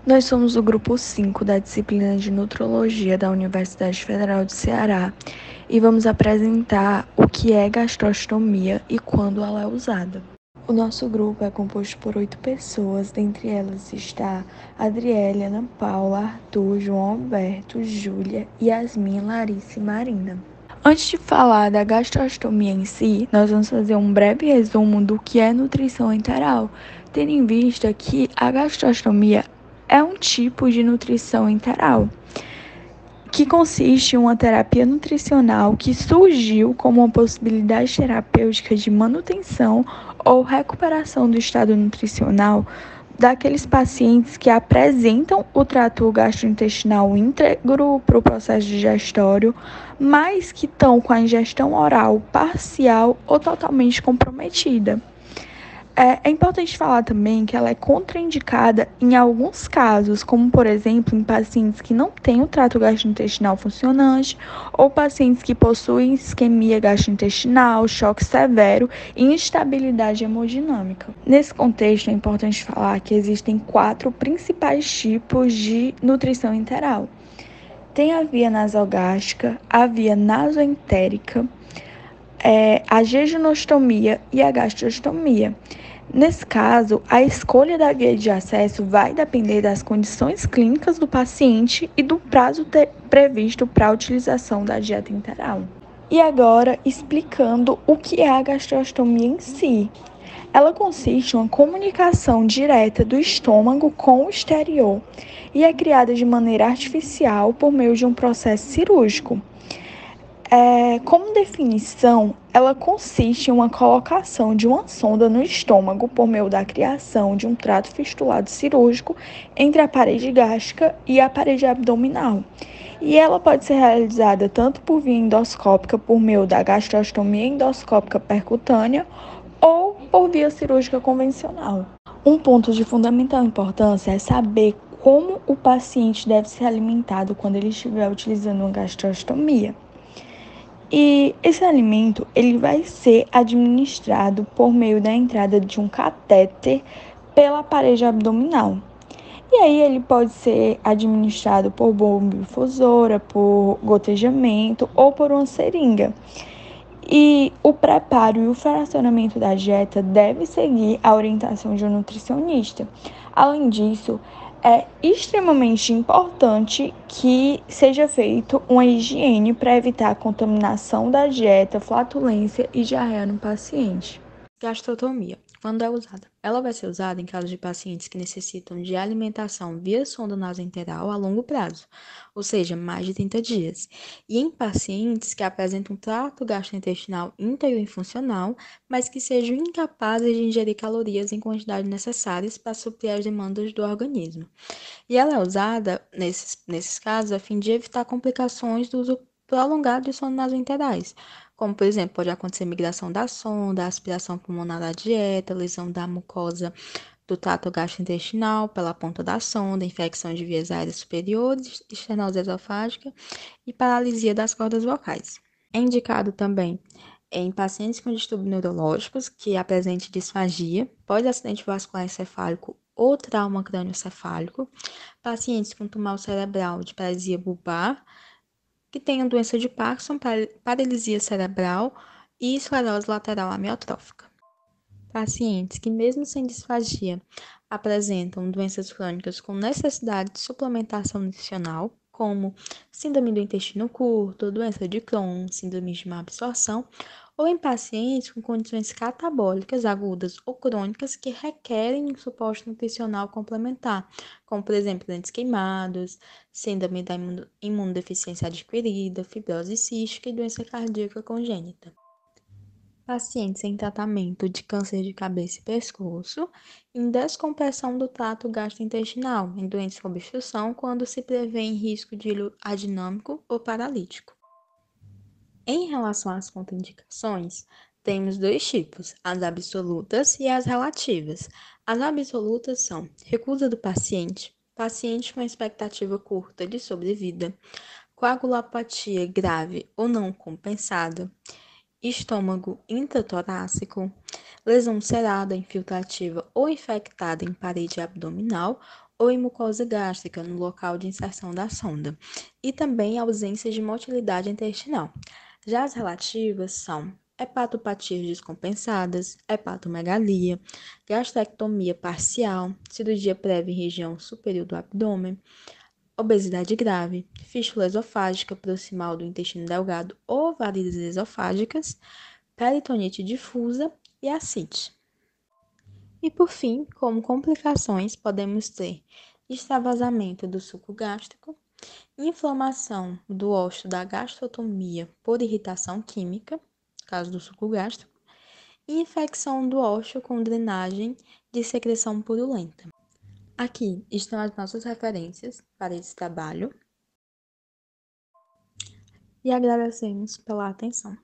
Nós somos o grupo 5 da disciplina de Nutrologia da Universidade Federal de Ceará e vamos apresentar o que é gastrostomia e quando ela é usada. O nosso grupo é composto por 8 pessoas, dentre elas está Adriele, Ana Paula, Arthur, João Alberto, Júlia, Yasmin, Larissa e Marina. Antes de falar da gastrostomia em si, nós vamos fazer um breve resumo do que é nutrição enteral, tendo em vista que a gastrostomia é um tipo de nutrição enteral, que consiste em uma terapia nutricional que surgiu como uma possibilidade terapêutica de manutenção ou recuperação do estado nutricional daqueles pacientes que apresentam o trato gastrointestinal íntegro para o processo digestório, mas que estão com a ingestão oral parcial ou totalmente comprometida. É importante falar também que ela é contraindicada em alguns casos, como por exemplo em pacientes que não têm o trato gastrointestinal funcionante ou pacientes que possuem isquemia gastrointestinal, choque severo e instabilidade hemodinâmica. Nesse contexto, é importante falar que existem 4 principais tipos de nutrição enteral. Tem a via nasogástrica, a via nasoentérica, a jejunostomia e a gastrostomia. Nesse caso, a escolha da via de acesso vai depender das condições clínicas do paciente e do prazo previsto para a utilização da dieta enteral. E agora, explicando o que é a gastrostomia em si. Ela consiste em uma comunicação direta do estômago com o exterior e é criada de maneira artificial por meio de um processo cirúrgico. Como definição, ela consiste em uma colocação de uma sonda no estômago por meio da criação de um trato fistulado cirúrgico entre a parede gástrica e a parede abdominal. E ela pode ser realizada tanto por via endoscópica por meio da gastrostomia endoscópica percutânea ou por via cirúrgica convencional. Um ponto de fundamental importância é saber como o paciente deve ser alimentado quando ele estiver utilizando uma gastrostomia. E esse alimento ele vai ser administrado por meio da entrada de um catéter pela parede abdominal. E aí ele pode ser administrado por bombodifusora, por gotejamento ou por uma seringa. E o preparo e o fracionamento da dieta deve seguir a orientação de um nutricionista. Além disso, é extremamente importante que seja feita uma higiene para evitar a contaminação da dieta, flatulência e diarreia no paciente. Gastrotomia. Quando é usada? Ela vai ser usada em casos de pacientes que necessitam de alimentação via sonda nasoenteral a longo prazo, ou seja, mais de 30 dias, e em pacientes que apresentam trato gastrointestinal íntegro e funcional, mas que sejam incapazes de ingerir calorias em quantidade necessárias para suprir as demandas do organismo. E ela é usada, nesses casos, a fim de evitar complicações do uso prolongado de sondas nasoenterais, como, por exemplo, pode acontecer migração da sonda, aspiração pulmonar da dieta, lesão da mucosa do trato gastrointestinal pela ponta da sonda, infecção de vias aéreas superiores, estenose esofágica e paralisia das cordas vocais. É indicado também em pacientes com distúrbios neurológicos que apresentem disfagia, pós-acidente vascular encefálico ou trauma crânioencefálico, pacientes com tumor cerebral de paralisia bulbar, que tenham doença de Parkinson, paralisia cerebral e esclerose lateral amiotrófica. Pacientes que, mesmo sem disfagia, apresentam doenças crônicas com necessidade de suplementação nutricional, como síndrome do intestino curto, doença de Crohn, síndrome de má absorção, ou em pacientes com condições catabólicas agudas ou crônicas que requerem um suporte nutricional complementar, como, por exemplo, dentes queimados, síndrome da imunodeficiência adquirida, fibrose cística e doença cardíaca congênita. Pacientes em tratamento de câncer de cabeça e pescoço, em descompressão do trato gastrointestinal, em doença com obstrução, quando se prevê em risco de adinâmico ou paralítico. Em relação às contraindicações, temos dois tipos, as absolutas e as relativas. As absolutas são recusa do paciente, paciente com expectativa curta de sobrevida, coagulopatia grave ou não compensada, estômago intratorácico, lesão cerada infiltrativa ou infectada em parede abdominal ou em mucosa gástrica, no local de inserção da sonda, e também ausência de motilidade intestinal. Já as relativas são hepatopatias descompensadas, hepatomegalia, gastrectomia parcial, cirurgia prévia em região superior do abdômen, obesidade grave, fístula esofágica proximal do intestino delgado ou varizes esofágicas, peritonite difusa e ascite. E por fim, como complicações, podemos ter extravasamento do suco gástrico, inflamação do ósseo da gastrotomia por irritação química, caso do suco gástrico, e infecção do ósseo com drenagem de secreção purulenta. Aqui estão as nossas referências para esse trabalho e agradecemos pela atenção.